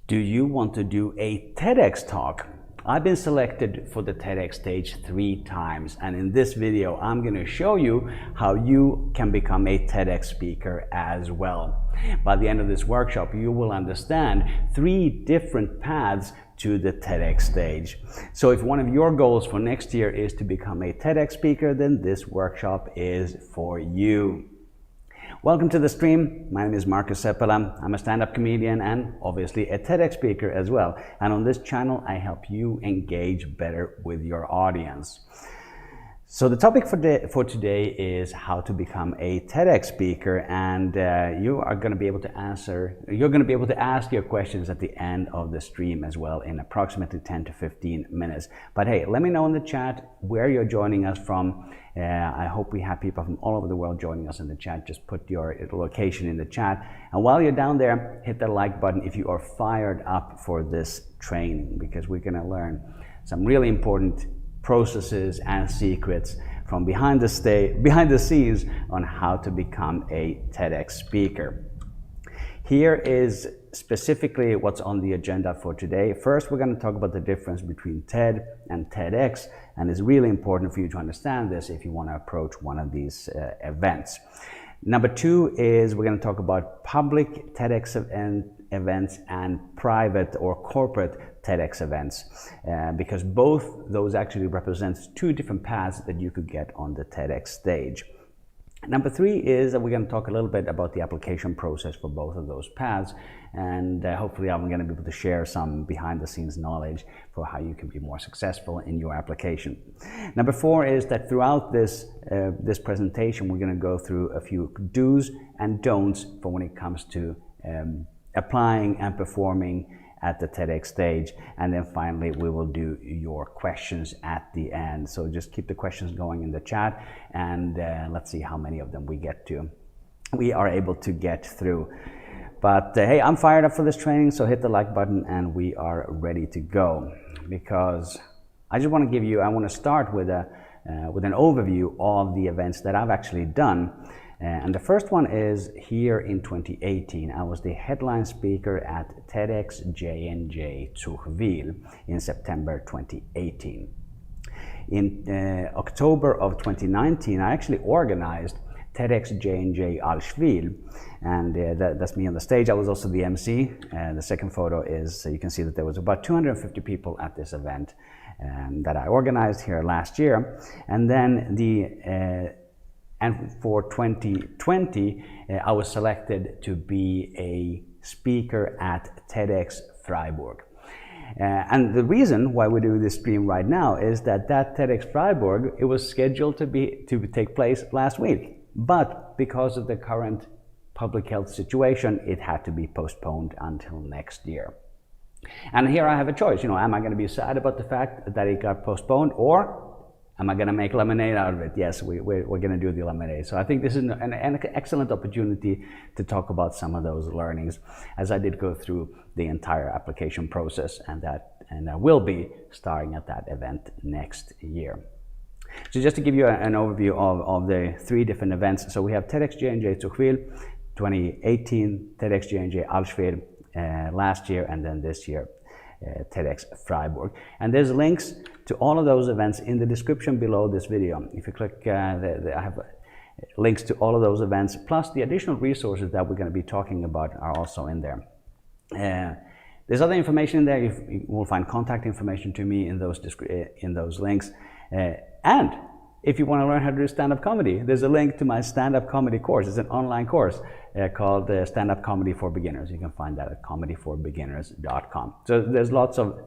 Do you want to do a TEDx talk? I've been selected for the TEDx stage 3 times, and in this video I'm going to show you how you can become a TEDx speaker as well. By the end of this workshop you will understand 3 different paths to the TEDx stage. So if one of your goals for next year is to become a TEDx speaker, then this workshop is for you. Welcome to the stream. My name is Markus. I'm a stand-up comedian and obviously a TEDx speaker as well. And on this channel, I help you engage better with your audience. So the topic for today is how to become a TEDx speaker, and you're going to be able to ask your questions at the end of the stream as well in approximately 10 to 15 minutes. But hey, let me know in the chat where you're joining us from. I hope we have people from all over the world joining us in the chat. Just put your location in the chat. And while you're down there, hit the like button if you are fired up for this training, because we're going to learn some really important processes and secrets from behind the scenes on how to become a TEDx speaker. Here is specifically what's on the agenda for today. First, we're going to talk about the difference between TED and TEDx, and it's really important for you to understand this if you want to approach one of these events. Number 2 is we're going to talk about public TEDx events and private or corporate TEDx events, because both those actually represent 2 different paths that you could get on the TEDx stage. Number 3 is that we're going to talk a little bit about the application process for both of those paths, and hopefully I'm going to be able to share some behind the scenes knowledge for how you can be more successful in your application. Number 4 is that throughout this presentation we're going to go through a few do's and don'ts for when it comes to applying and performing at the TEDx stage, and then finally we will do your questions at the end. So just keep the questions going in the chat, and let's see how many of them we are able to get through. But hey, I'm fired up for this training, so hit the like button and we are ready to go, because I want to start with an overview of the events that I've actually done. And the first one is here in 2018. I was the headline speaker at TEDxJNJ Zuchwil in September 2018. In October of 2019, I actually organized TEDxJNJ Allschwil, and that's me on the stage. I was also the MC. The second photo is, you can see that there was about 250 people at this event that I organized here last year. And then and for 2020, I was selected to be a speaker at TEDx Freiburg. And the reason why we do this stream right now is that TEDx Freiburg, it was scheduled to take place last week. But because of the current public health situation, it had to be postponed until next year. And here I have a choice. Am I going to be sad about the fact that it got postponed, or am I going to make lemonade out of it? Yes, we're going to do the lemonade. So I think this is an excellent opportunity to talk about some of those learnings, as I did go through the entire application process, and I will be starting at that event next year. So just to give you an overview of the 3 different events. So we have TEDxJNJ Zuchwil 2018, TEDxJNJ Allschwil last year, and then this year TEDx Freiburg. And there's links to all of those events in the description below this video. If you click, I have links to all of those events, plus the additional resources that we're going to be talking about are also in there. There's other information in there. You will find contact information to me in those links. And if you want to learn how to do stand-up comedy, there's a link to my stand-up comedy course. It's an online course called Stand-Up Comedy for Beginners. You can find that at comedyforbeginners.com. So there's lots of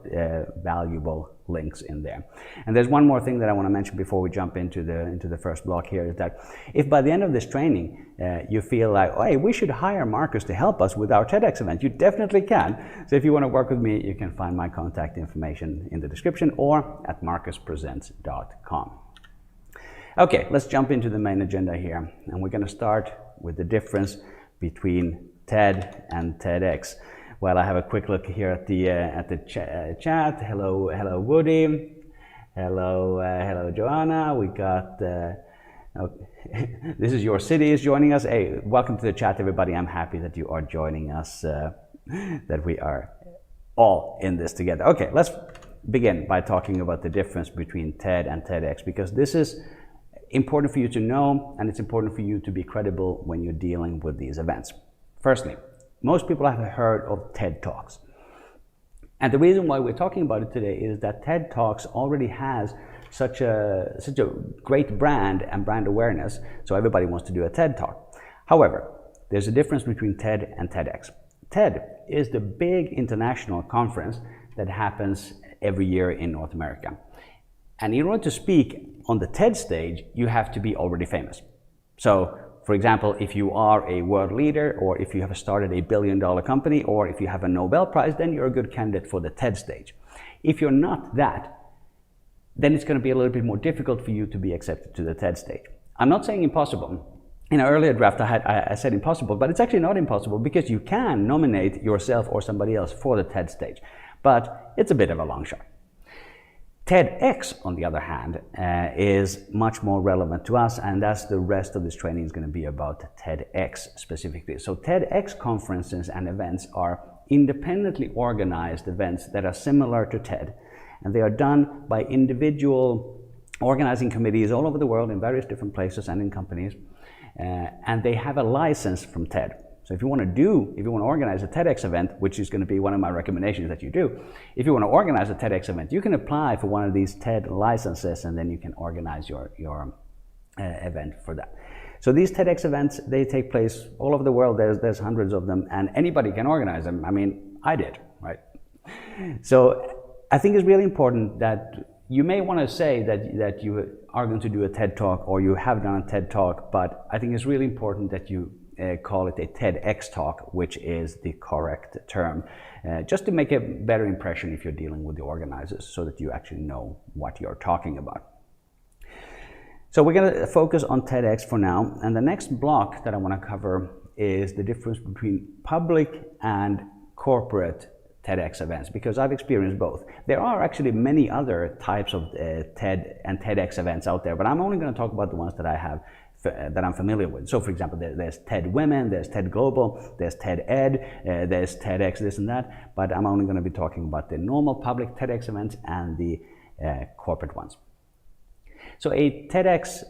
valuable links in there. And there's one more thing that I want to mention before we jump into the first block here, is that if by the end of this training you feel like, oh, hey, we should hire Markus to help us with our TEDx event, you definitely can. So if you want to work with me, you can find my contact information in the description or at markuspresents.com. Okay, let's jump into the main agenda here, and we're going to start with the difference between TED and TEDx. Well, I have a quick look here at the chat. Hello Woody. Hello Joanna. We got This is Your City is joining us. Hey, welcome to the chat, everybody. I'm happy that you are joining us, that we are all in this together. Okay, let's begin by talking about the difference between TED and TEDx, because this is important for you to know, and it's important for you to be credible when you're dealing with these events. Firstly, most people have heard of TED Talks. And the reason why we're talking about it today is that TED Talks already has such a great brand and brand awareness, so everybody wants to do a TED Talk. However, there's a difference between TED and TEDx. TED is the big international conference that happens every year in North America. And in order to speak on the TED stage, you have to be already famous. So, for example, if you are a world leader, or if you have started a billion-dollar company, or if you have a Nobel Prize, then you're a good candidate for the TED stage. If you're not that, then it's going to be a little bit more difficult for you to be accepted to the TED stage. I'm not saying impossible. In an earlier draft, I said impossible, but it's actually not impossible, because you can nominate yourself or somebody else for the TED stage, but it's a bit of a long shot. TEDx, on the other hand, is much more relevant to us, and that's the rest of this training is going to be about TEDx specifically. So TEDx conferences and events are independently organized events that are similar to TED, and they are done by individual organizing committees all over the world in various different places and in companies, and they have a license from TED. So if you want to organize a TEDx event, which is going to be one of my recommendations that you do, if you want to organize a TEDx event, you can apply for one of these TED licenses, and then you can organize your event for that. So these TEDx events, they take place all over the world. There's hundreds of them, and anybody can organize them. I mean, I did, right? So I think it's really important that you may want to say that you are going to do a TED Talk, or you have done a TED Talk, but I think it's really important that you call it a TEDx talk, which is the correct term, just to make a better impression if you're dealing with the organizers, so that you actually know what you're talking about. So we're going to focus on TEDx for now, and the next block that I want to cover is the difference between public and corporate TEDx events, because I've experienced both. There are actually many other types of TED and TEDx events out there, but I'm only going to talk about the ones that I'm familiar with. So for example, there's TED Women, there's TED Global, there's TED Ed, there's TEDx this and that, but I'm only going to be talking about the normal public TEDx events and the corporate ones. So a TEDx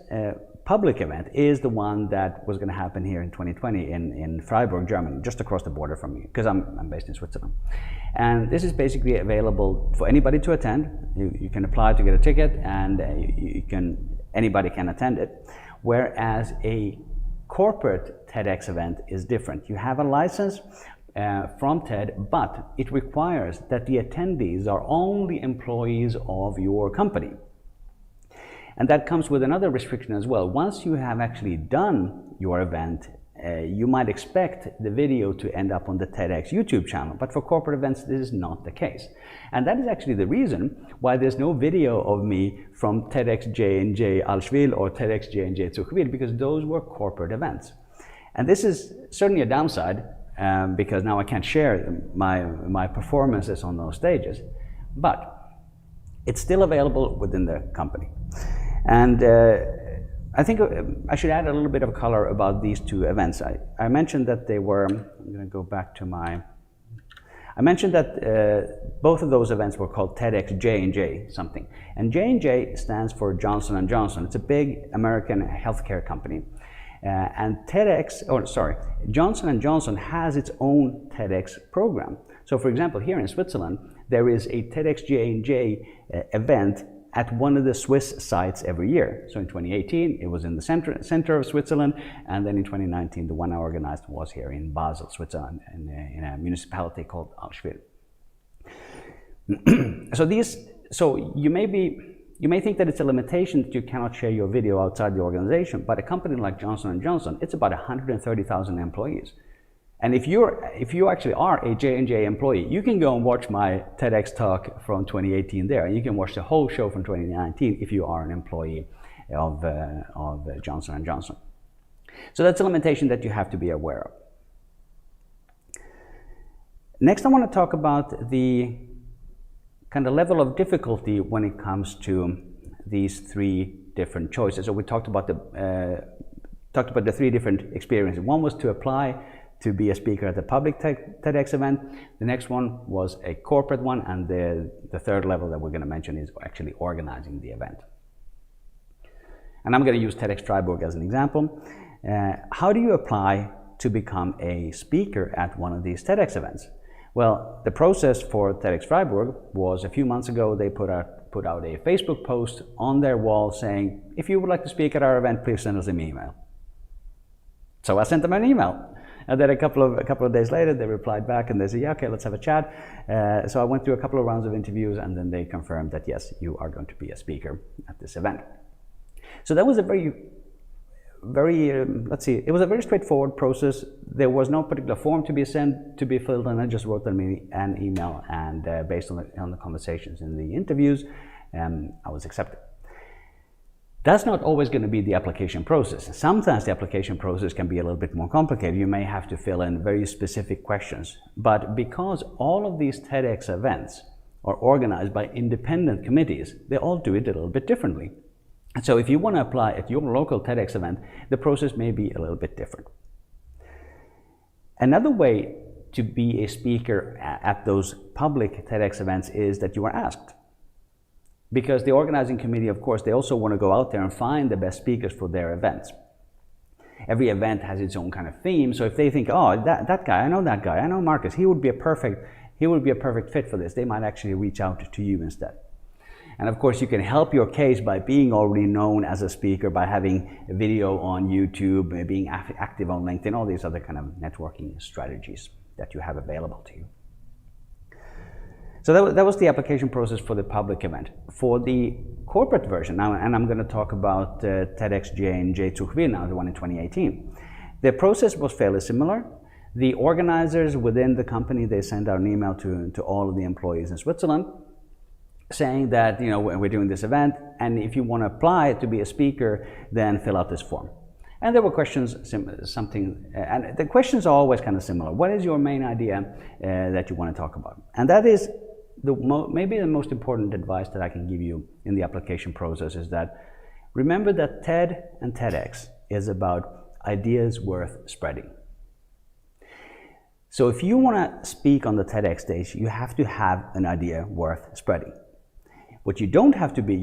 public event is the one that was going to happen here in 2020 in Freiburg, Germany, just across the border from me, because I'm based in Switzerland. And this is basically available for anybody to attend. You can apply to get a ticket, and anybody can attend it. Whereas a corporate TEDx event is different. You have a license from TED, but it requires that the attendees are only employees of your company. And that comes with another restriction as well. Once you have actually done your event, you might expect the video to end up on the TEDx YouTube channel, but for corporate events, this is not the case. And that is actually the reason why there's no video of me from TEDxJNJ Allschwil or TEDxJNJ Zuchwil, because those were corporate events. And this is certainly a downside, because now I can't share my performances on those stages, but it's still available within the company. And I think I should add a little bit of color about these two events. I mentioned that they were, I'm going to go back to I mentioned that both of those events were called TEDxJNJ something. And J&J stands for Johnson & Johnson. It's a big American healthcare company. And Johnson & Johnson has its own TEDx program. So for example, here in Switzerland, there is a TEDxJNJ event at one of the Swiss sites every year. So in 2018, it was in the center of Switzerland, and then in 2019, the one I organized was here in Basel, Switzerland, in a municipality called Allschwil. So you may think that it's a limitation that you cannot share your video outside the organization, but a company like Johnson & Johnson, it's about 130,000 employees. And if you actually are a J&J employee, you can go and watch my TEDx talk from 2018 there, and you can watch the whole show from 2019 if you are an employee of Johnson & Johnson. So that's a limitation that you have to be aware of. Next, I want to talk about the kind of level of difficulty when it comes to these three different choices. So we talked about the three different experiences. One was to apply to be a speaker at the public TEDx event. The next one was a corporate one, and the third level that we're going to mention is actually organizing the event. And I'm going to use TEDx Freiburg as an example. How do you apply to become a speaker at one of these TEDx events? Well, the process for TEDx Freiburg was a few months ago. They put out a Facebook post on their wall saying, if you would like to speak at our event, please send us an email. So I sent them an email. And then a couple of days later, they replied back and they said, yeah, okay, let's have a chat. So I went through a couple of rounds of interviews, and then they confirmed that, yes, you are going to be a speaker at this event. So that was a very, it was a very straightforward process. There was no particular form to be filled, and I just wrote them an email, and based on the conversations in the interviews, I was accepted. That's not always going to be the application process. Sometimes the application process can be a little bit more complicated. You may have to fill in very specific questions. But because all of these TEDx events are organized by independent committees, they all do it a little bit differently. And so if you want to apply at your local TEDx event, the process may be a little bit different. Another way to be a speaker at those public TEDx events is that you are asked. Because the organizing committee, of course, they also want to go out there and find the best speakers for their events. Every event has its own kind of theme, so if they think, oh, that guy, I know Markus, he would be a perfect fit for this, they might actually reach out to you instead. And of course, you can help your case by being already known as a speaker, by having a video on YouTube, being active on LinkedIn, all these other kind of networking strategies that you have available to you. So that was the application process for the public event. For the corporate version, now, and I'm going to talk about TEDxJNJ Zuchwil now, the one in 2018. The process was fairly similar. The organizers within the company, they sent out an email to all of the employees in Switzerland saying that, you know, we're doing this event, and if you want to apply to be a speaker, then fill out this form. And there were questions, and the questions are always kind of similar. What is your main idea that you want to talk about? And that is maybe the most important advice that I can give you in the application process is that remember that TED and TEDx is about ideas worth spreading. So if you want to speak on the TEDx stage, you have to have an idea worth spreading. What you don't have to be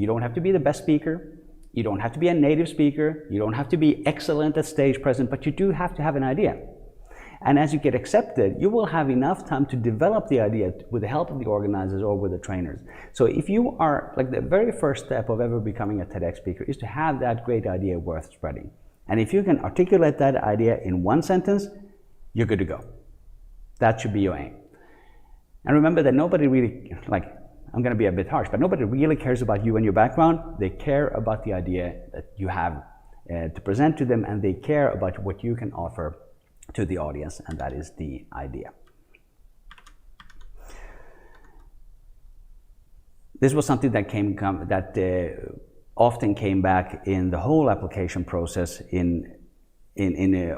the best speaker, you don't have to be a native speaker, you don't have to be excellent at stage presence, but you do have to have an idea. And as you get accepted, you will have enough time to develop the idea with the help of the organizers or with the trainers. So if you are, like, the very first step of ever becoming a TEDx speaker is to have that great idea worth spreading. And if you can articulate that idea in one sentence, you're good to go. That should be your aim. And remember that nobody really, I'm going to be a bit harsh, but nobody really cares about you and your background. They care about the idea that you have to present to them, and they care about what you can offer to the audience, and that is the idea. This was something that often came back in the whole application process in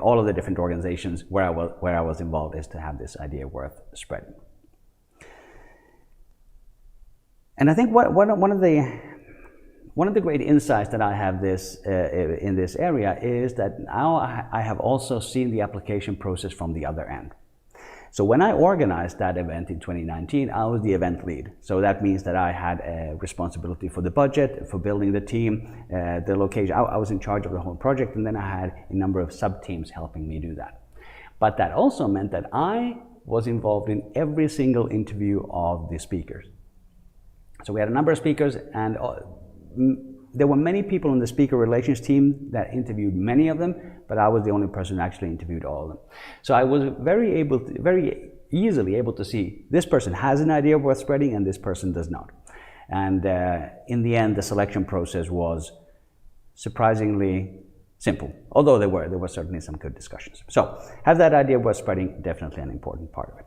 all of the different organizations where I was involved, is to have this idea worth spreading. And I think one of the great insights that I have in this area is that now I have also seen the application process from the other end. So when I organized that event in 2019, I was the event lead. So that means that I had a responsibility for the budget, for building the team, the location. I was in charge of the whole project, and then I had a number of sub-teams helping me do that. But that also meant that I was involved in every single interview of the speakers. So we had a number of speakers, and there were many people in the speaker relations team that interviewed many of them, but I was the only person who actually interviewed all of them. So I was very easily able to see this person has an idea worth spreading and this person does not. And in the end, the selection process was surprisingly simple, although there were certainly some good discussions. So have that idea worth spreading, definitely an important part of it.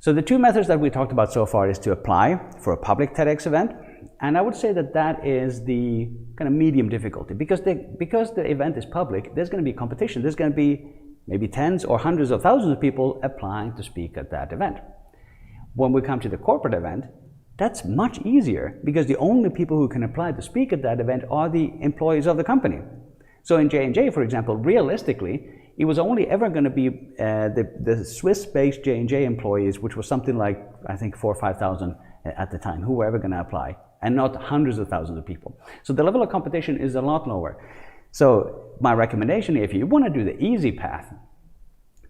So the two methods that we talked about so far is to apply for a public TEDx event, and I would say that that is the kind of medium difficulty, because the event is public, there's going to be competition. There's going to be maybe tens or hundreds of thousands of people applying to speak at that event. When we come to the corporate event, that's much easier, because the only people who can apply to speak at that event are the employees of the company. So in J&J, for example, realistically, it was only ever going to be the Swiss-based J&J employees, which was something like, I think, 4,000 or 5,000 at the time, who were ever going to apply, and not hundreds of thousands of people. So the level of competition is a lot lower. So my recommendation, if you want to do the easy path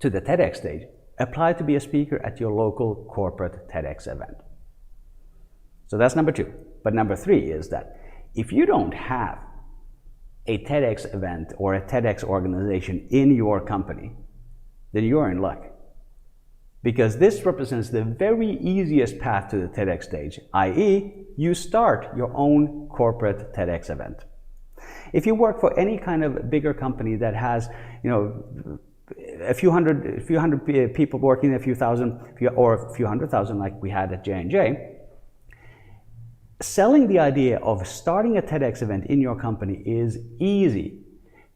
to the TEDx stage, apply to be a speaker at your local corporate TEDx event. So that's number 2. But number 3 is that if you don't have a TEDx event or a TEDx organization in your company, then you're in luck. Because this represents the very easiest path to the TEDx stage, i.e., you start your own corporate TEDx event. If you work for any kind of bigger company that has, a few hundred people working, a few thousand, or a few hundred thousand like we had at J&J, selling the idea of starting a TEDx event in your company is easy.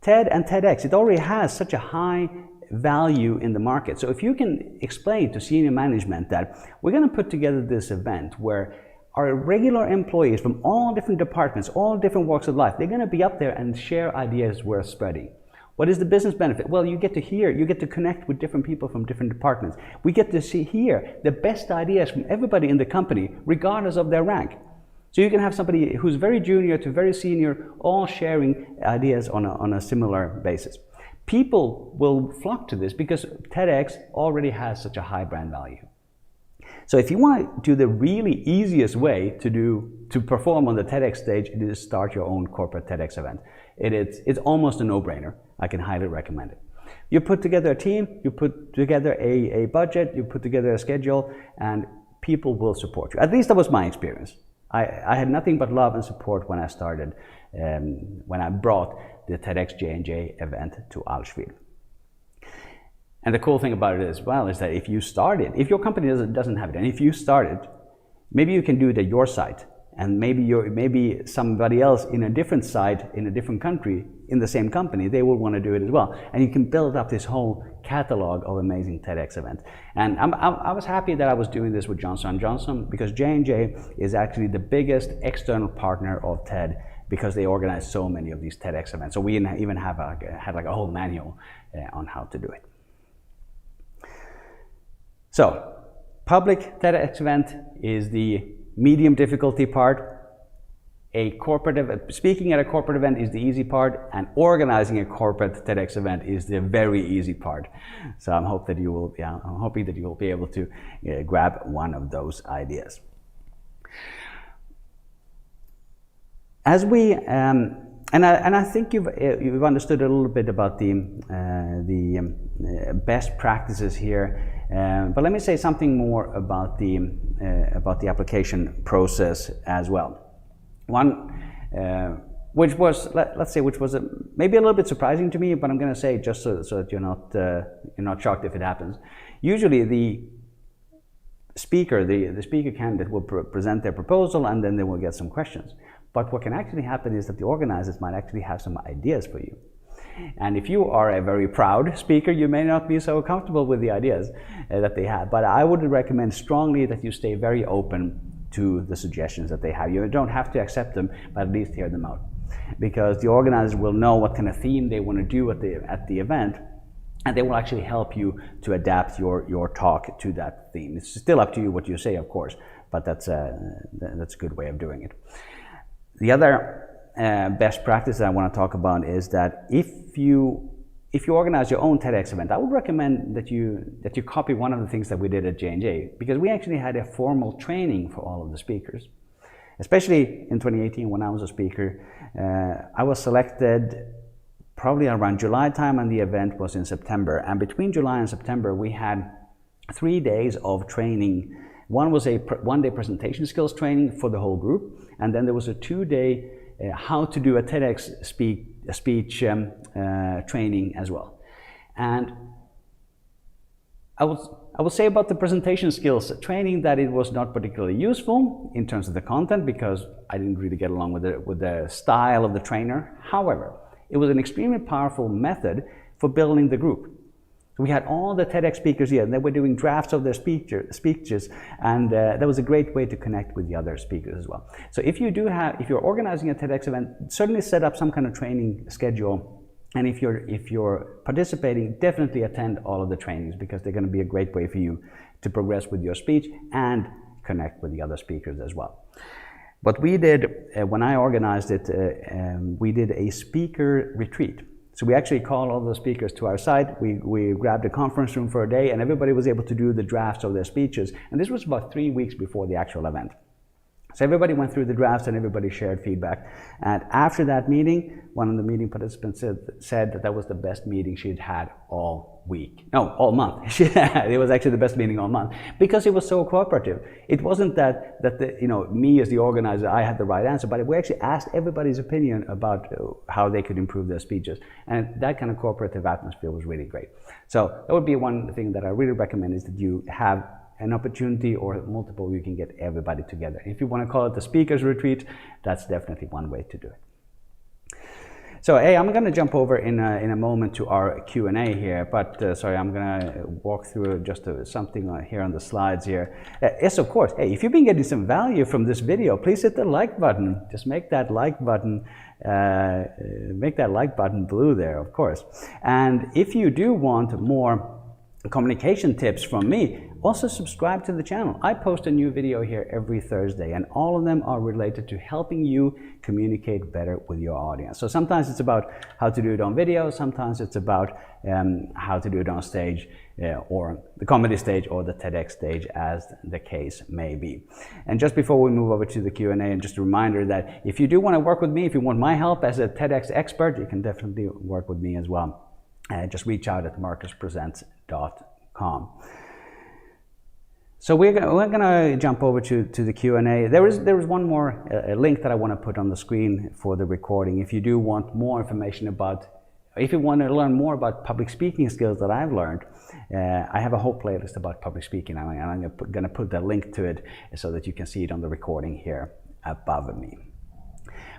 TED and TEDx, it already has such a high value in the market. So if you can explain to senior management that we're going to put together this event where our regular employees from all different departments, all different walks of life, they're going to be up there and share ideas worth spreading. What is the business benefit? Well, you get to hear, you get to connect with different people from different departments. We get to hear the best ideas from everybody in the company, regardless of their rank. So you can have somebody who's very junior to very senior, all sharing ideas on a similar basis. People will flock to this because TEDx already has such a high brand value. So if you want to do the really easiest way to perform on the TEDx stage, it is start your own corporate TEDx event. It's almost a no-brainer. I can highly recommend it. You put together a team, you put together a budget, you put together a schedule, and people will support you. At least that was my experience. I had nothing but love and support when I started, when I brought the TEDxJNJ event to Allschwil. And the cool thing about it as well is that if you start it, if your company doesn't have it, and if you start it, maybe you can do it at your site, and maybe somebody else in a different site in a different country in the same company, they will want to do it as well, and you can build up this whole catalog of amazing TEDx events. And I was happy that I was doing this with Johnson & Johnson, because J&J is actually the biggest external partner of TED, because they organize so many of these TEDx events. So we even had like a whole manual on how to do it. So, public TEDx event is the medium difficulty part. Speaking at a corporate event is the easy part, and organizing a corporate TEDx event is the very easy part. So I'm hoping that you will be able to grab one of those ideas. As we and I think you've understood a little bit about the best practices here, but let me say something more about the application process as well. One, which was maybe a little bit surprising to me, but I'm going to say it just so that you're not shocked if it happens. Usually the speaker candidate will present their proposal, and then they will get some questions. But what can actually happen is that the organizers might actually have some ideas for you. And if you are a very proud speaker, you may not be so comfortable with the ideas that they have. But I would recommend strongly that you stay very open to the suggestions that they have. You don't have to accept them, but at least hear them out. Because the organizers will know what kind of theme they want to do at the event, and they will actually help you to adapt your talk to that theme. It's still up to you what you say, of course, but that's a good way of doing it. The other best practice that I want to talk about is that if you organize your own TEDx event, I would recommend that you copy one of the things that we did at J&J, because we actually had a formal training for all of the speakers. Especially in 2018, when I was a speaker, I was selected probably around July time, and the event was in September. And between July and September, we had 3 days of training. One was a one-day presentation skills training for the whole group, and then there was a 2-day how to do a TEDx speech training as well. And I will say about the presentation skills training that it was not particularly useful in terms of the content, because I didn't really get along with the style of the trainer. However, it was an extremely powerful method for building the group. So we had all the TEDx speakers here, and they were doing drafts of their speeches, and that was a great way to connect with the other speakers as well. So if you're organizing a TEDx event, certainly set up some kind of training schedule And if you're participating, definitely attend all of the trainings, because they're going to be a great way for you to progress with your speech and connect with the other speakers as well. What we did when I organized it, we did a speaker retreat. So we actually called all the speakers to our site. We grabbed a conference room for a day, and everybody was able to do the drafts of their speeches. And this was about 3 weeks before the actual event. So everybody went through the drafts and everybody shared feedback. And after that meeting, one of the meeting participants said that that was the best meeting she'd had all week. No, all month. It was actually the best meeting all month, because it was so cooperative. It wasn't that me as the organizer, I had the right answer, but we actually asked everybody's opinion about how they could improve their speeches. And that kind of cooperative atmosphere was really great. So that would be one thing that I really recommend, is that you have an opportunity, or multiple, you can get everybody together. If you want to call it the speakers retreat, that's definitely one way to do it. So hey, I'm going to jump over in a moment to our Q&A here, but sorry, I'm going to walk through just something here on the slides here. Yes, of course. Hey, if you've been getting some value from this video, please hit the like button. Just make that like button blue there, of course. And if you do want more communication tips from me, also subscribe to the channel. I post a new video here every Thursday, and all of them are related to helping you communicate better with your audience. So sometimes it's about how to do it on video, sometimes it's about how to do it on stage, or the comedy stage, or the TEDx stage, as the case may be. And just before we move over to the Q&A, and just a reminder that if you do want to work with me, if you want my help as a TEDx expert, you can definitely work with me as well. Just reach out at markuspresents.com. So we're gonna jump over to the Q&A. There is one more link that I want to put on the screen for the recording. If you do want more information about, if you want to learn more about public speaking skills that I've learned, I have a whole playlist about public speaking, and I'm gonna put the link to it so that you can see it on the recording here above me.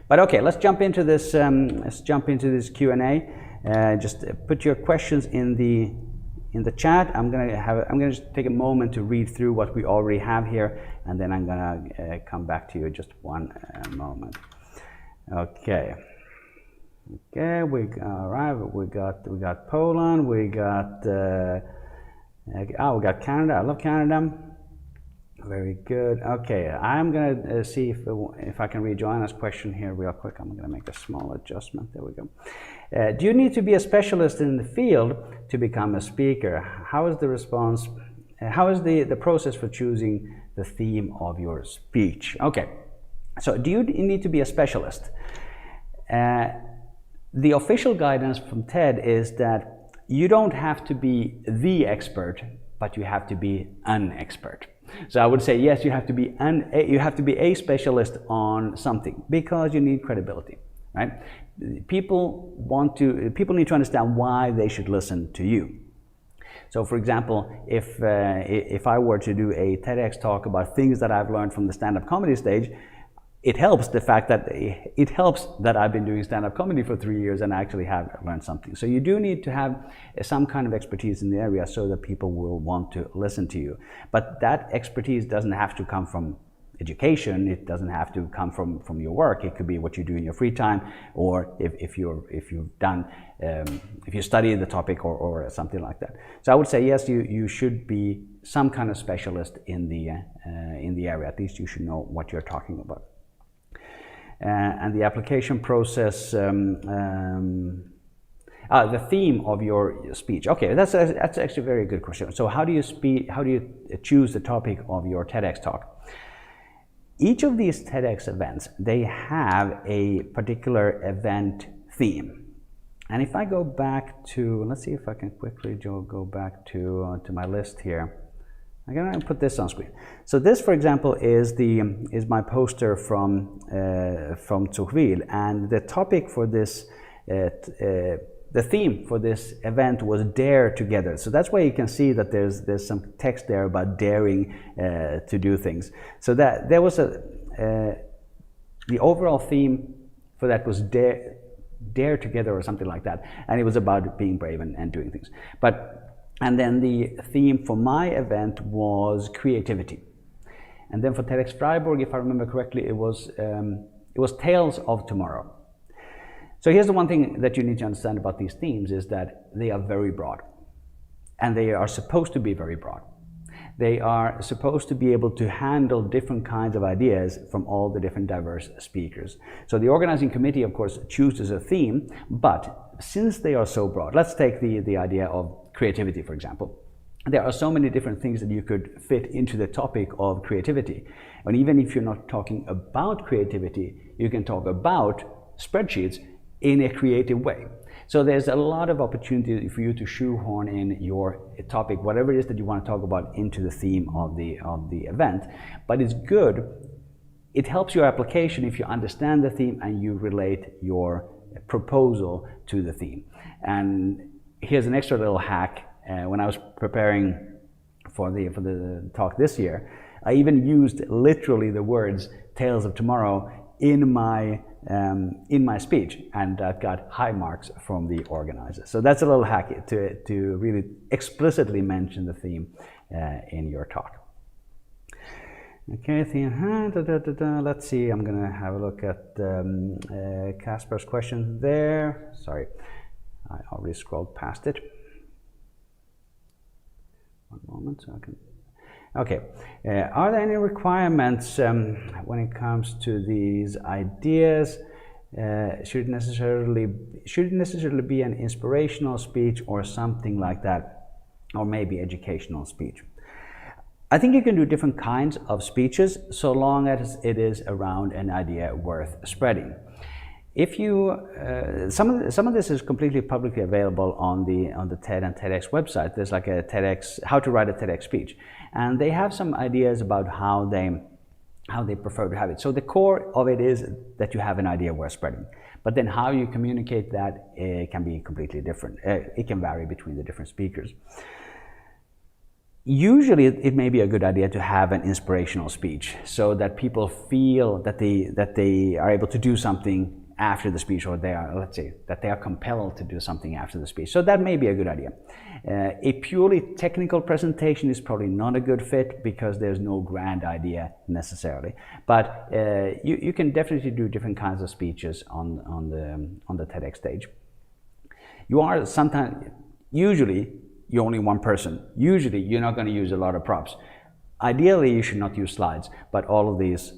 But okay, let's jump into this. Q&A. Just put your questions in the chat. I'm gonna just take a moment to read through what we already have here, and then I'm gonna come back to you in just one moment. Okay. Okay. We got Poland. We got Canada. I love Canada. Very good. Okay, I'm gonna see if I can read Joanna's question here real quick. I'm gonna make a small adjustment. There we go. Do you need to be a specialist in the field to become a speaker? How is the response? How is the process for choosing the theme of your speech? Okay, so do you need to be a specialist? The official guidance from TED is that you don't have to be the expert, but you have to be an expert. So I would say yes, you have to be a specialist on something, because you need credibility, right? People need to understand why they should listen to you. So for example, if I were to do a TEDx talk about things that I've learned from the stand-up comedy stage, it helps that I've been doing stand-up comedy for 3 years and actually have learned something. So you do need to have some kind of expertise in the area so that people will want to listen to you. But that expertise doesn't have to come from education. It doesn't have to come from your work. It could be what you do in your free time, or if you study the topic or something like that. So I would say yes, you should be some kind of specialist in the area. At least you should know what you're talking about. And the application process, the theme of your speech. Okay, that's actually a very good question. So how do you choose the topic of your TEDx talk? Each of these TEDx events, they have a particular event theme. And if I go back to, let's see if I can quickly go back to my list here. I'm gonna put this on screen. So this, for example, is my poster from Zuchwil, and the topic for this, the theme for this event was Dare Together. So that's why you can see that there's some text there about daring to do things. So that there was the overall theme for that was Dare Together or something like that, and it was about being brave and doing things. And then the theme for my event was creativity. And then for TEDx Freiburg, if I remember correctly, it was Tales of Tomorrow. So here's the one thing that you need to understand about these themes is that they are very broad, and they are supposed to be very broad. They are supposed to be able to handle different kinds of ideas from all the different diverse speakers. So the organizing committee, of course, chooses a theme, but since they are so broad, let's take the idea of creativity, for example. There are so many different things that you could fit into the topic of creativity. And even if you're not talking about creativity, you can talk about spreadsheets in a creative way. So there's a lot of opportunity for you to shoehorn in your topic, whatever it is that you want to talk about, into the theme of the event. But it's good, it helps your application if you understand the theme and you relate your proposal to the theme. And here's an extra little hack. When I was preparing for the talk this year, I even used literally the words "Tales of Tomorrow" in my speech, and that got high marks from the organizers. So that's a little hack to really explicitly mention the theme in your talk. Okay, let's see. I'm gonna have a look at Casper's question there. Sorry, I already scrolled past it. One moment, so I can. Okay, are there any requirements when it comes to these ideas? Should it necessarily be an inspirational speech or something like that, or maybe educational speech? I think you can do different kinds of speeches so long as it is around an idea worth spreading. If you, some of this is completely publicly available on the TED and TEDx website. There's like a TEDx, how to write a TEDx speech, and they have some ideas about how they prefer to have it. So the core of it is that you have an idea worth spreading, but then how you communicate that can be completely different. It can vary between the different speakers. Usually it may be a good idea to have an inspirational speech so that people feel that they are able to do something after the speech, or they are, let's say, that they are compelled to do something after the speech. So that may be a good idea. A purely technical presentation is probably not a good fit because there's no grand idea necessarily. But you can definitely do different kinds of speeches on the TEDx stage. You are sometimes, usually, you're only one person. Usually, you're not going to use a lot of props. Ideally, you should not use slides, but all of these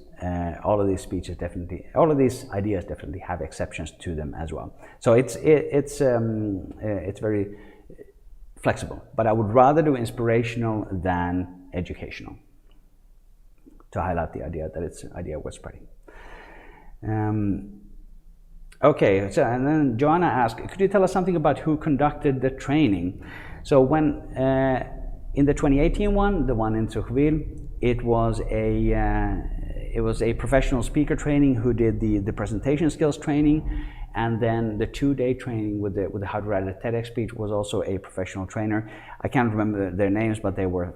speeches definitely, all of these ideas definitely have exceptions to them as well. So it's very flexible, but I would rather do inspirational than educational to highlight the idea that it's an idea worth spreading. Okay, so and then Joanna asked, could you tell us something about who conducted the training? So when in the 2018 one, the one in Zuchwil, it was a professional speaker training who did the presentation skills training, and then the 2-day training with the how to write a TEDx speech was also a professional trainer. I can't remember their names, but they were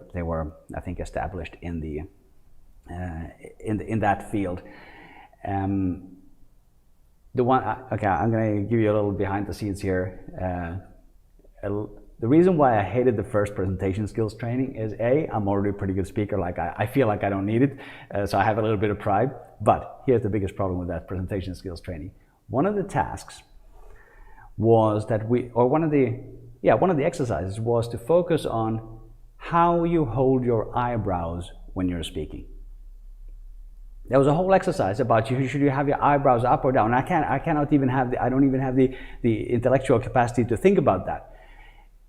I think established in that field. The one, okay, I'm going to give you a little behind the scenes here. The reason why I hated the first presentation skills training is I'm already a pretty good speaker. Like I feel like I don't need it, so I have a little bit of pride. But here's the biggest problem with that presentation skills training. One of the tasks was that one of the exercises was to focus on how you hold your eyebrows when you're speaking. There was a whole exercise about should you have your eyebrows up or down. I don't even have the intellectual capacity to think about that.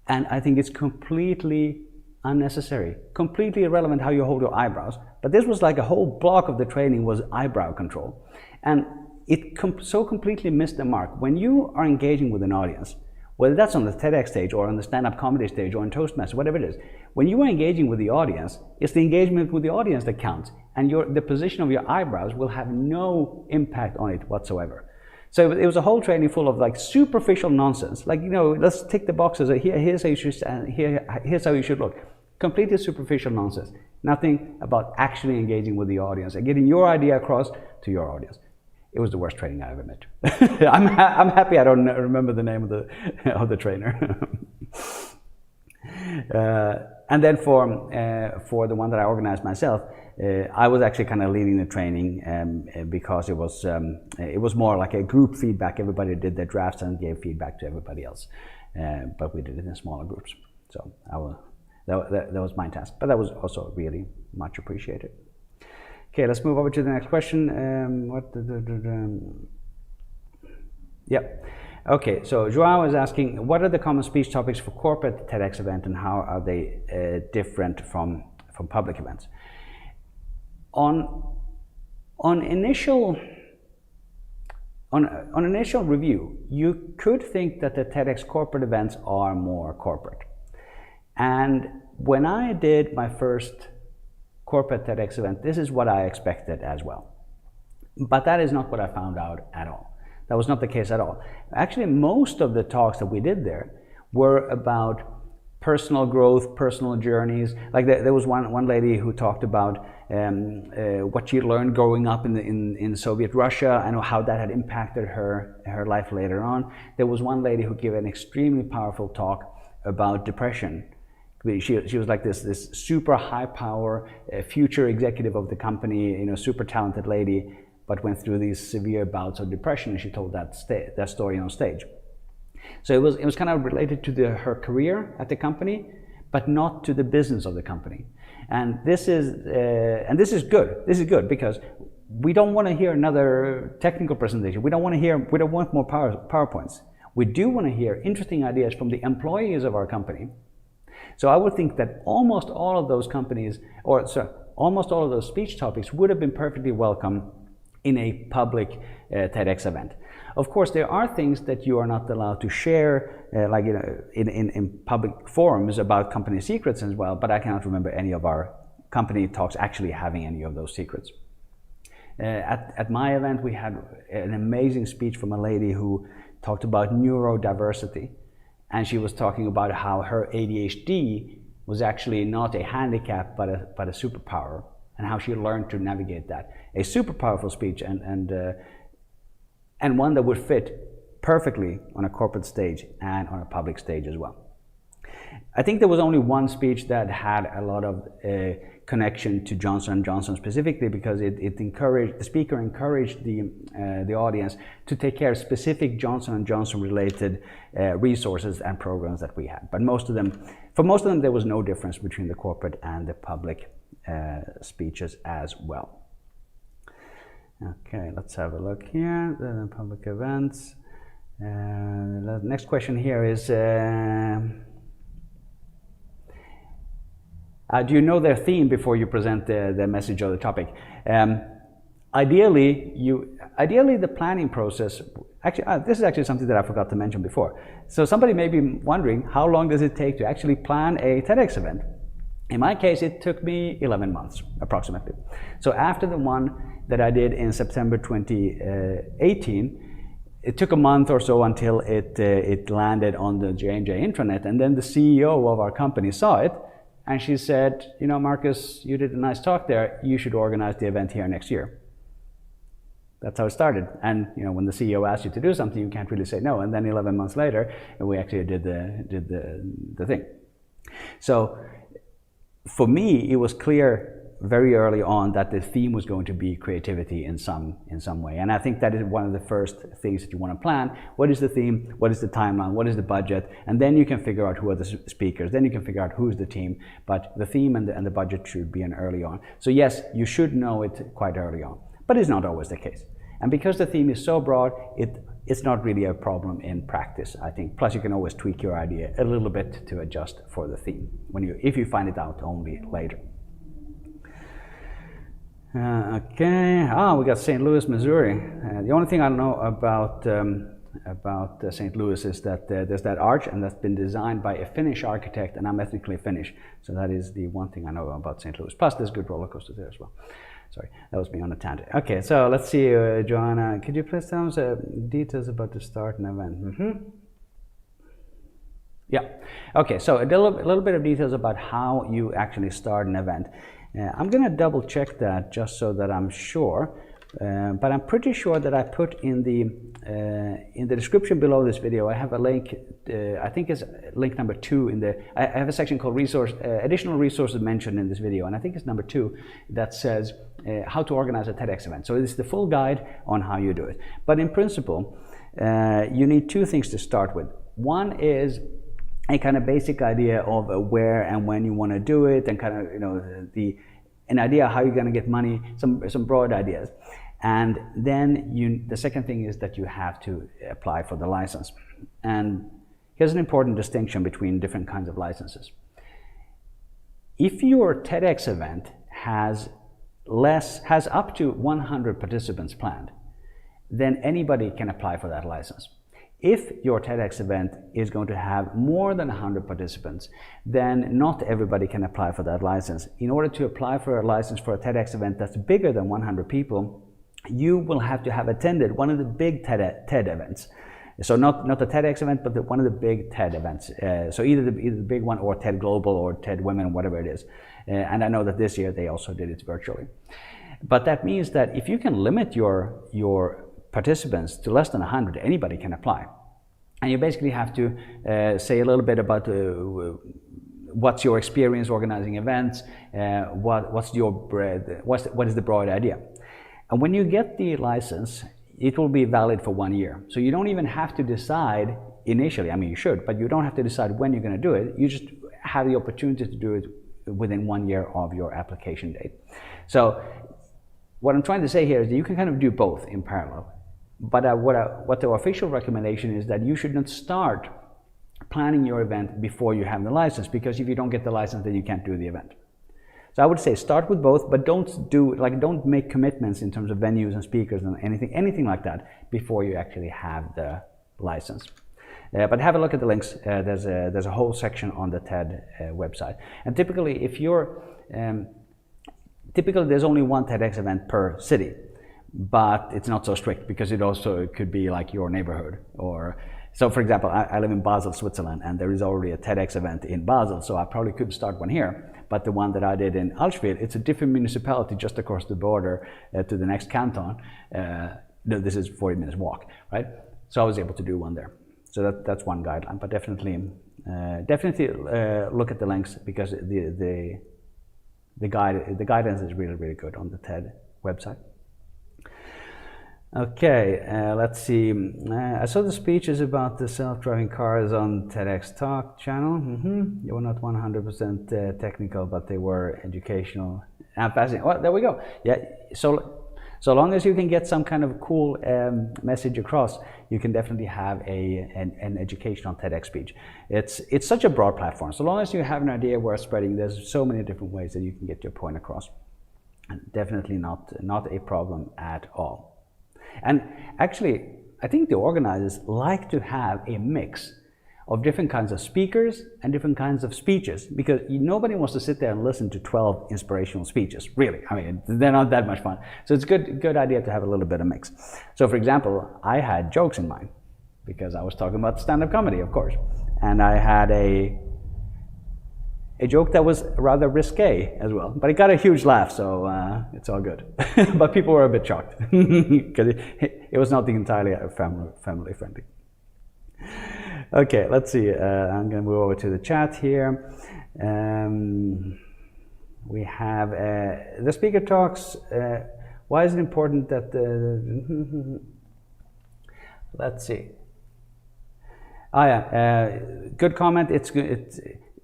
And I think it's completely unnecessary, completely irrelevant how you hold your eyebrows. But this was like a whole block of the training was eyebrow control. And it so completely missed the mark. When you are engaging with an audience, whether that's on the TEDx stage or on the stand-up comedy stage or in Toastmasters, whatever it is, when you are engaging with the audience, it's the engagement with the audience that counts. And the position of your eyebrows will have no impact on it whatsoever. So it was a whole training full of like superficial nonsense. Like, let's tick the boxes. Here's how you should stand. Here's how you should look. Completely superficial nonsense. Nothing about actually engaging with the audience and getting your idea across to your audience. It was the worst training I ever met. I'm happy I don't remember the name of the trainer. And then for the one that I organized myself, I was actually kind of leading the training because it was more like a group feedback. Everybody did their drafts and gave feedback to everybody else, but we did it in smaller groups. So that was my task, but that was also really much appreciated. Okay, let's move over to the next question. Okay, so Joao is asking, what are the common speech topics for corporate TEDx event and how are they different from public events? On initial review, you could think that the TEDx corporate events are more corporate. And when I did my first corporate TEDx event, this is what I expected as well. But that is not what I found out at all. That was not the case at all. Actually, most of the talks that we did there were about personal growth, personal journeys. Like there was one lady who talked about what she learned growing up in Soviet Russia and how that had impacted her life later on. There was one lady who gave an extremely powerful talk about depression. She was like this super high power future executive of the company, super talented lady, but went through these severe bouts of depression, and she told that story on stage. So it was kind of related to her career at the company, but not to the business of the company. And this is good. This is good because we don't want to hear another technical presentation. We don't want more PowerPoints. We do want to hear interesting ideas from the employees of our company. So I would think that almost all of those almost all of those speech topics would have been perfectly welcome in a public TEDx event. Of course, there are things that you are not allowed to share, like in public forums about company secrets as well, but I cannot remember any of our company talks actually having any of those secrets. At my event, we had an amazing speech from a lady who talked about neurodiversity, and she was talking about how her ADHD was actually not a handicap, but a superpower, and how she learned to navigate that. A super powerful speech and one that would fit perfectly on a corporate stage and on a public stage as well. I think there was only one speech that had a lot of connection to Johnson & Johnson specifically, because the speaker encouraged the audience to take care of specific Johnson & Johnson related resources and programs that we had. But for most of them, there was no difference between the corporate and the public speeches as well. Okay, let's have a look here, the public events. The next question here is, do you know their theme before you present the message or the topic? Ideally, the planning process, actually, this is actually something that I forgot to mention before. So somebody may be wondering, how long does it take to actually plan a TEDx event? In my case, it took me 11 months, approximately. So after the one that I did in September 2018, it took a month or so until it landed on the J&J intranet, and then the CEO of our company saw it, and she said, Markus, you did a nice talk there, you should organize the event here next year. That's how it started. And when the CEO asks you to do something, you can't really say no. And then 11 months later, we actually did the thing. So for me, it was clear very early on that the theme was going to be creativity in some way. And I think that is one of the first things that you want to plan. What is the theme? What is the timeline? What is the budget? And then you can figure out who are the speakers. Then you can figure out who's the team. But the theme and the budget should be in early on. So yes, you should know it quite early on. But it's not always the case. And because the theme is so broad, it's not really a problem in practice, I think. Plus, you can always tweak your idea a little bit to adjust for the theme if you find it out only later. Okay. We got St. Louis, Missouri. The only thing I know about St. Louis is that there's that arch, and that's been designed by a Finnish architect, and I'm ethnically Finnish. So that is the one thing I know about St. Louis. Plus, there's good roller coasters there as well. Sorry, that was me on a tangent. Okay, so let's see, Joanna, could you please tell us details about the start and event? Yeah, okay, so a little bit of details about how you actually start an event. I'm going to double check that just so that I'm sure, but I'm pretty sure that I put in the description below this video, I have a link, I think it's link number 2 in the, I have a section called additional resources mentioned in this video, and I think it's number 2 that says how to organize a TEDx event. So it's the full guide on how you do it. But in principle, you need 2 things to start with. One is a kind of basic idea of where and when you want to do it, and kind of, you know, an idea how you're going to get money, some broad ideas. And then the second thing is that you have to apply for the license. And here's an important distinction between different kinds of licenses. If your TEDx event has up to 100 participants planned, then anybody can apply for that license. If your TEDx event is going to have more than 100 participants, then not everybody can apply for that license. In order to apply for a license for a TEDx event that's bigger than 100 people, you will have to have attended one of the big TED events. So not the TEDx event, but one of the big TED events. So either the big one, or TED Global, or TED Women, whatever it is. And I know that this year they also did it virtually. But that means that if you can limit your participants to less than 100, anybody can apply. And you basically have to say a little bit about what's your experience organizing events, what is the broad idea. And when you get the license, it will be valid for 1 year. So you don't even have to decide initially, I mean you should, but you don't have to decide when you're going to do it. You just have the opportunity to do it within 1 year of your application date. So what I'm trying to say here is that you can kind of do both in parallel. But what the official recommendation is that you should not start planning your event before you have the license, because if you don't get the license, then you can't do the event. So I would say start with both, but don't make commitments in terms of venues and speakers and anything like that before you actually have the license. But have a look at the links. There's a whole section on the TED website. And typically, typically there's only one TEDx event per city, but it's not so strict, because it could be like your neighborhood. Or so, for example, I live in Basel, Switzerland, and there is already a TEDx event in Basel, so I probably could start one here. But the one that I did in Allschwil, it's a different municipality just across the border to the next canton. This is 40 minutes walk, right? So I was able to do one there. So that's one guideline. But definitely look at the links, because the guidance is really, really good on the TED website. Okay, let's see. I saw the speeches about the self-driving cars on TEDx Talk channel. They were not 100% technical, but they were educational and fascinating. Well, there we go. Yeah. So long as you can get some kind of cool message across, you can definitely have an educational TEDx speech. It's such a broad platform. So long as you have an idea worth spreading, there's so many different ways that you can get your point across. And definitely not a problem at all. And actually, I think the organizers like to have a mix of different kinds of speakers and different kinds of speeches, because nobody wants to sit there and listen to 12 inspirational speeches, really. I mean, they're not that much fun. So it's a good idea to have a little bit of mix. So for example, I had jokes in mind, because I was talking about stand-up comedy, of course. And I had a joke that was rather risque as well, but it got a huge laugh, so it's all good. But people were a bit shocked, because it was not entirely family friendly. Okay, let's see. I'm going to move over to the chat here. We have the speaker talks. Why is it important that let's see. Good comment. It's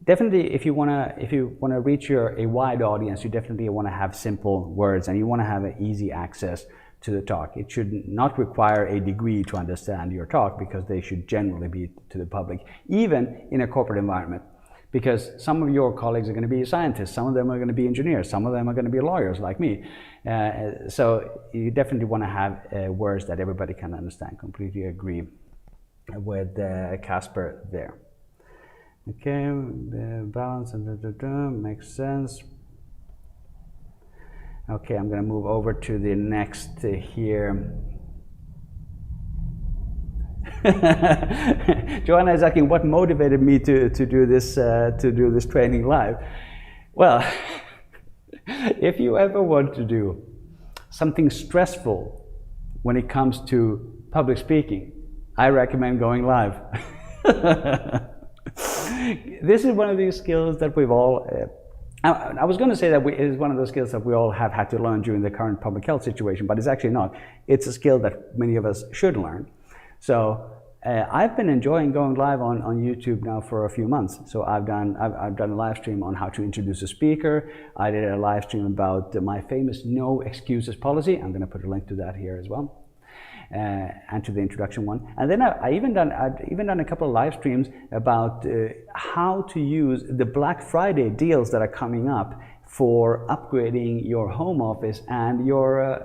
definitely, if you wanna reach a wide audience, you definitely want to have simple words, and you want to have an easy access to the talk. It should not require a degree to understand your talk, because they should generally be to the public, even in a corporate environment. Because some of your colleagues are going to be scientists, some of them are going to be engineers, some of them are going to be lawyers like me. So you definitely want to have words that everybody can understand. Completely agree with Casper there. Okay, balance and makes sense. Okay, I'm going to move over to the next here. Joanna is asking what motivated me to do this training live. Well, if you ever want to do something stressful when it comes to public speaking, I recommend going live. This is one of these skills that we've all, I was going to say that it is one of those skills that we all have had to learn during the current public health situation, but it's actually not. It's a skill that many of us should learn. So I've been enjoying going live on YouTube now for a few months. So I've done a live stream on how to introduce a speaker. I did a live stream about my famous no excuses policy. I'm going to put a link to that here as well. And to the introduction one, and then I've even done a couple of live streams about how to use the Black Friday deals that are coming up for upgrading your home office and your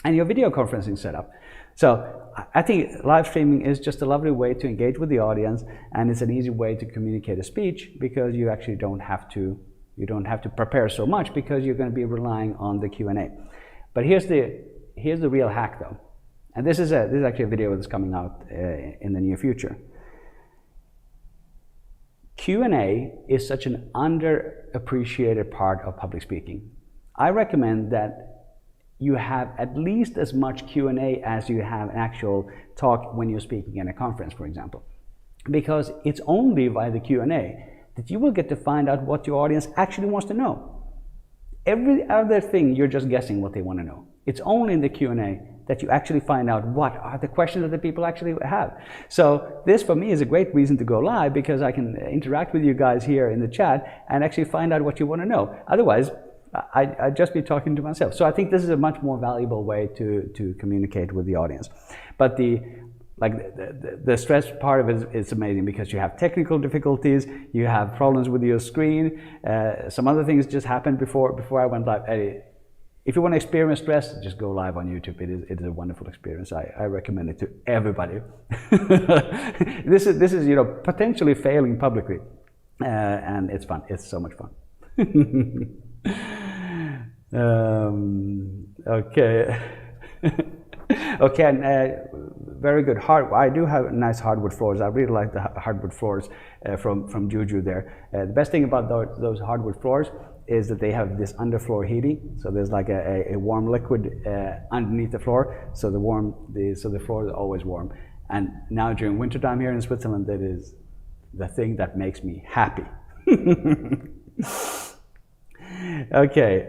video conferencing setup. So I think live streaming is just a lovely way to engage with the audience, and it's an easy way to communicate a speech because you actually don't have to prepare so much because you're going to be relying on the Q&A. But here's the real hack though. And this is actually a video that's coming out in the near future. Q&A is such an underappreciated part of public speaking. I recommend that you have at least as much Q&A as you have an actual talk when you're speaking in a conference, for example. Because it's only by the Q&A that you will get to find out what your audience actually wants to know. Every other thing, you're just guessing what they want to know. It's only in the Q&A that you actually find out what are the questions that the people actually have. So this for me is a great reason to go live because I can interact with you guys here in the chat and actually find out what you want to know. Otherwise, I'd just be talking to myself. So I think this is a much more valuable way to communicate with the audience. But the stress part of it is amazing because you have technical difficulties, you have problems with your screen, some other things just happened before I went live. If you want to experience stress, just go live on YouTube. It is a wonderful experience. I recommend it to everybody. This is potentially failing publicly, and it's fun. It's so much fun. Okay. Okay, and very good. I do have nice hardwood floors. I really like the hardwood floors from Juju there. The best thing about those hardwood floors is that they have this underfloor heating. So there's like a warm liquid underneath the floor. So the floor is always warm. And now during wintertime here in Switzerland, that is the thing that makes me happy. Okay.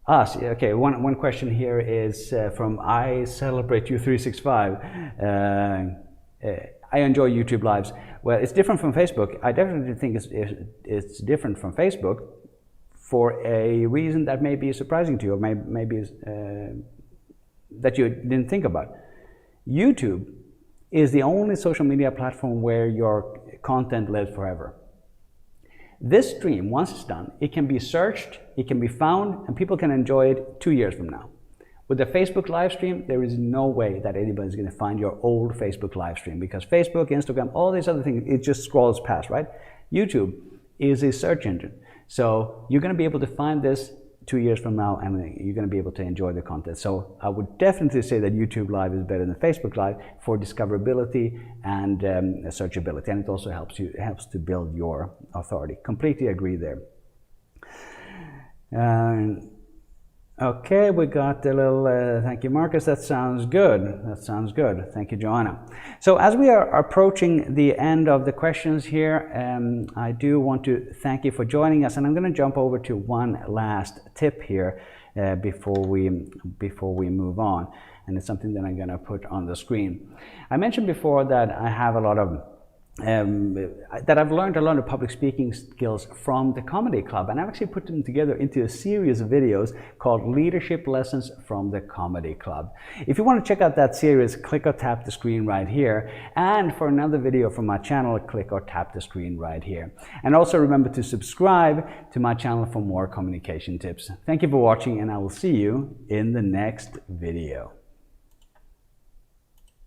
Okay, one question here is from I Celebrate You 365. I enjoy YouTube lives. Well, it's different from Facebook. I definitely think it's different from Facebook for a reason that may be surprising to you, or maybe that you didn't think about. YouTube is the only social media platform where your content lives forever. This stream, once it's done, it can be searched, it can be found, and people can enjoy it 2 years from now. With a Facebook live stream, there is no way that anybody's going to find your old Facebook live stream because Facebook, Instagram, all these other things, it just scrolls past, right? YouTube is a search engine. So you're going to be able to find this 2 years from now and you're going to be able to enjoy the content. So I would definitely say that YouTube Live is better than Facebook Live for discoverability and searchability, and it also helps to build your authority. Completely agree there. Okay, we got a little, thank you Markus, that sounds good. That sounds good. Thank you, Joanna. So as we are approaching the end of the questions here, I do want to thank you for joining us, and I'm going to jump over to one last tip here before we move on, and it's something that I'm going to put on the screen. I mentioned before that I have a lot of that I've learned a lot of public speaking skills from the Comedy Club, and I've actually put them together into a series of videos called Leadership Lessons from the Comedy Club. If you want to check out that series, click or tap the screen right here, and for another video from my channel, click or tap the screen right here. And also remember to subscribe to my channel for more communication tips. Thank you for watching, and I will see you in the next video.